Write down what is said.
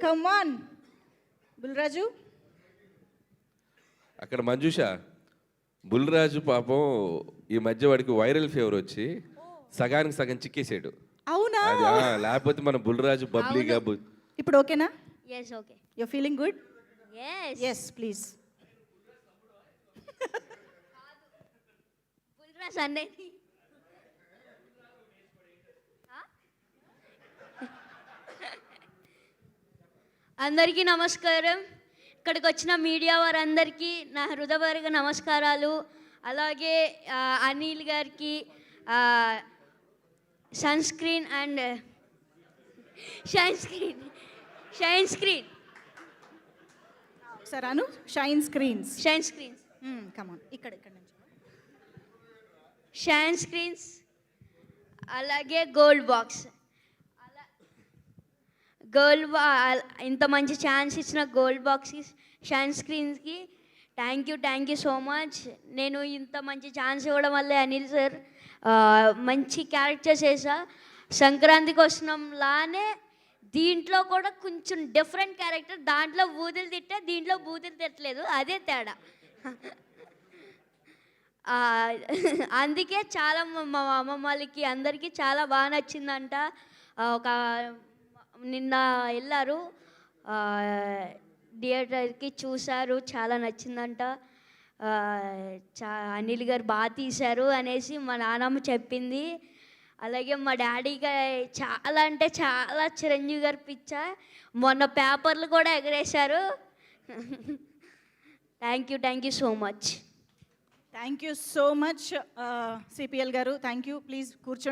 Come on Bulraju. అక్కడ మంజుష, బుల్రాజు పాపం ఈ మధ్య వాడికి వైరల్ ఫీవర్ వచ్చి సగానికి సగం చిక్కేసాడు. అవునా? లేకపోతే మన బుల్రాజు బబ్లీగా ఇప్పుడు ఓకేనా? yes okay you feeling good? yes please. Bulraj అనేది అందరికీ నమస్కారం. ఇక్కడికి వచ్చిన మీడియా వారందరికీ నా హృదయపూర్వక నమస్కారాలు. అలాగే అనిల్ గారికి sun screen and shine screen సరే అను. షైన్ స్క్రీన్స్ కమ్ ఆన్ ఇక్కడ నుంచి షైన్ స్క్రీన్స్, అలాగే గోల్డ్ బాక్స్, ఇంత మంచి ఛాన్స్ ఇచ్చిన గోల్డ్ బాక్స్కి, షైన్ స్క్రీన్స్కి థ్యాంక్ యూ సో మచ్. నేను ఇంత మంచి ఛాన్స్ ఇవ్వడం వల్లే అనిల్ సార్ మంచి క్యారెక్టర్స్ వేసా. సంక్రాంతికి వస్తున్నాంలానే దీంట్లో కూడా కొంచెం డిఫరెంట్ క్యారెక్టర్. దాంట్లో బూతులు తిట్టా, దీంట్లో బూతులు తిట్టలేదు, అదే తేడా. అందుకే చాలా మా అమ్మమ్మ వాళ్ళకి అందరికీ చాలా బాగా నచ్చిందంట. ఒక నిన్న వెళ్ళారు థియేటర్కి, చూశారు, చాలా నచ్చిందంట. అనిల్ గారు బాగా తీశారు అనేసి మా నాన్నమ్మ చెప్పింది. అలాగే మా డాడీగా చాలా అంటే చాలా చిరంజీవి గారు పిచ్చ. మొన్న పేపర్లు కూడా ఎగరేశారు. Thank you so much. Thank you so much CPL గారు. Thank you. ప్లీజ్ కూర్చోండి.